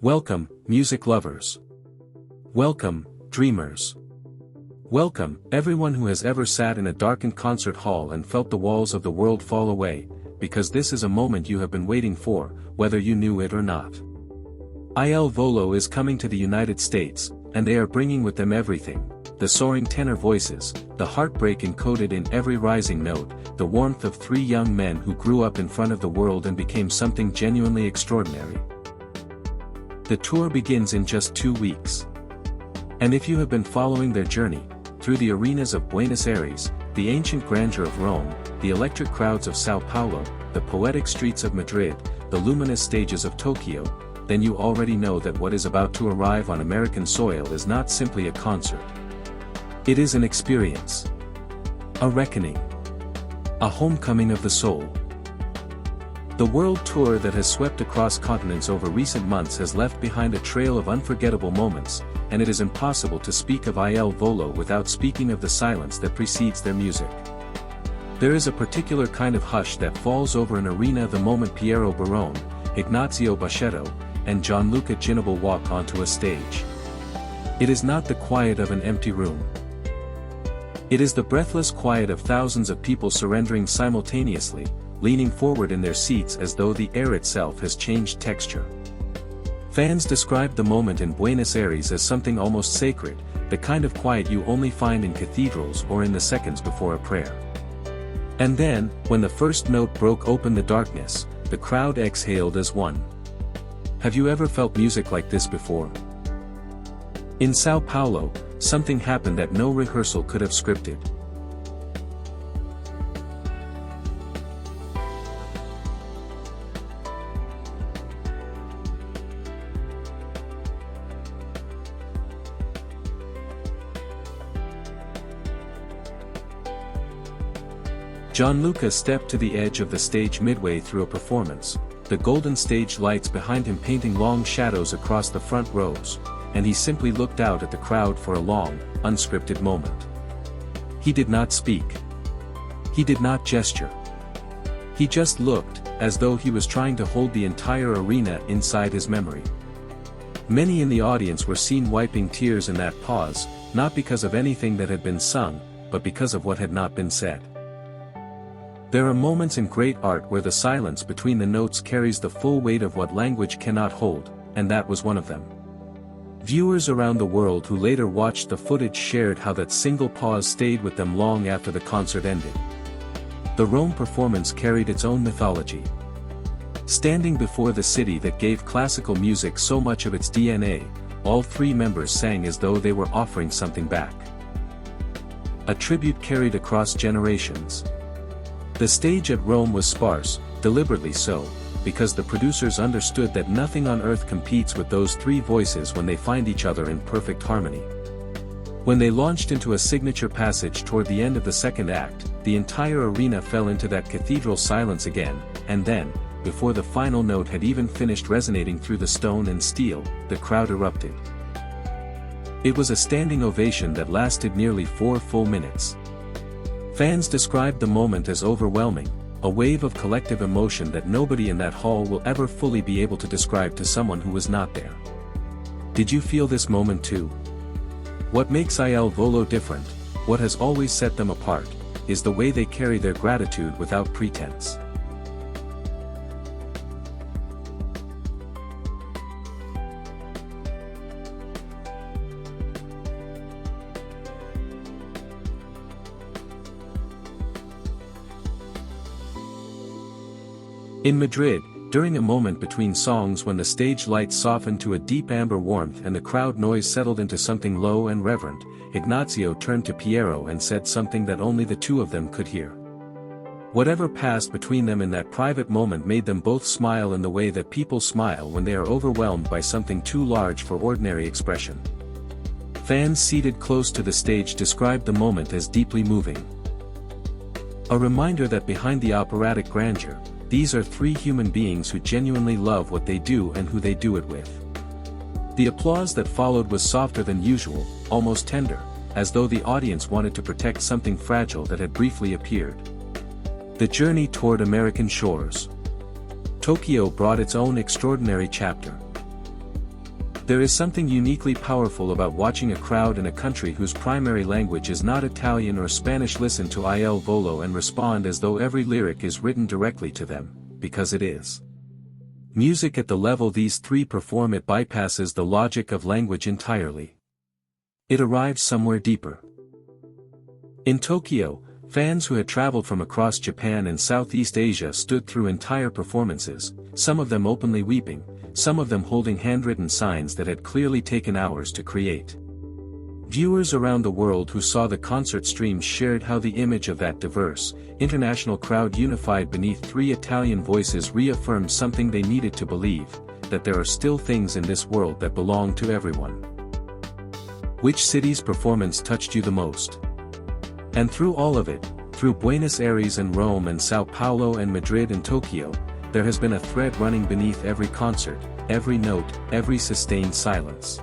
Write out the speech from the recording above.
Welcome, music lovers. Welcome, dreamers. Welcome, everyone who has ever sat in a darkened concert hall and felt the walls of the world fall away, because this is a moment you have been waiting for, whether you knew it or not. Il Volo is coming to the United States, and they are bringing with them everything: the soaring tenor voices, the heartbreak encoded in every rising note, the warmth of three young men who grew up in front of the world and became something genuinely extraordinary. The tour begins in just 2 weeks. And if you have been following their journey, through the arenas of Buenos Aires, the ancient grandeur of Rome, the electric crowds of Sao Paulo, the poetic streets of Madrid, the luminous stages of Tokyo, then you already know that what is about to arrive on American soil is not simply a concert. It is an experience. A reckoning. A homecoming of the soul. The world tour that has swept across continents over recent months has left behind a trail of unforgettable moments, and it is impossible to speak of Il Volo without speaking of the silence that precedes their music. There is a particular kind of hush that falls over an arena the moment Piero Barone, Ignazio Boschetto, and Gianluca Ginoble walk onto a stage. It is not the quiet of an empty room. It is the breathless quiet of thousands of people surrendering simultaneously, leaning forward in their seats as though the air itself has changed texture. Fans described the moment in Buenos Aires as something almost sacred, the kind of quiet you only find in cathedrals or in the seconds before a prayer. And then, when the first note broke open the darkness, the crowd exhaled as one. Have you ever felt music like this before? In Sao Paulo, something happened that no rehearsal could have scripted. Gianluca stepped to the edge of the stage midway through a performance, the golden stage lights behind him painting long shadows across the front rows, and he simply looked out at the crowd for a long, unscripted moment. He did not speak. He did not gesture. He just looked, as though he was trying to hold the entire arena inside his memory. Many in the audience were seen wiping tears in that pause, not because of anything that had been sung, but because of what had not been said. There are moments in great art where the silence between the notes carries the full weight of what language cannot hold, and that was one of them. Viewers around the world who later watched the footage shared how that single pause stayed with them long after the concert ended. The Rome performance carried its own mythology. Standing before the city that gave classical music so much of its DNA, all three members sang as though they were offering something back. A tribute carried across generations. The stage at Rome was sparse, deliberately so, because the producers understood that nothing on earth competes with those three voices when they find each other in perfect harmony. When they launched into a signature passage toward the end of the second act, the entire arena fell into that cathedral silence again, and then, before the final note had even finished resonating through the stone and steel, the crowd erupted. It was a standing ovation that lasted nearly 4 full minutes. Fans described the moment as overwhelming, a wave of collective emotion that nobody in that hall will ever fully be able to describe to someone who was not there. Did you feel this moment too? What makes Il Volo different, what has always set them apart, is the way they carry their gratitude without pretense. In Madrid, during a moment between songs when the stage lights softened to a deep amber warmth and the crowd noise settled into something low and reverent, Ignazio turned to Piero and said something that only the two of them could hear. Whatever passed between them in that private moment made them both smile in the way that people smile when they are overwhelmed by something too large for ordinary expression. Fans seated close to the stage described the moment as deeply moving. A reminder that behind the operatic grandeur, these are three human beings who genuinely love what they do and who they do it with. The applause that followed was softer than usual, almost tender, as though the audience wanted to protect something fragile that had briefly appeared. The journey toward American shores. Tokyo brought its own extraordinary chapter. There is something uniquely powerful about watching a crowd in a country whose primary language is not Italian or Spanish listen to Il Volo and respond as though every lyric is written directly to them, because it is. Music at the level these three perform it bypasses the logic of language entirely. It arrives somewhere deeper. In Tokyo, fans who had traveled from across Japan and Southeast Asia stood through entire performances, some of them openly weeping, some of them holding handwritten signs that had clearly taken hours to create. Viewers around the world who saw the concert stream shared how the image of that diverse, international crowd unified beneath three Italian voices reaffirmed something they needed to believe, that there are still things in this world that belong to everyone. Which city's performance touched you the most? And through all of it, through Buenos Aires and Rome and Sao Paulo and Madrid and Tokyo, there has been a thread running beneath every concert, every note, every sustained silence.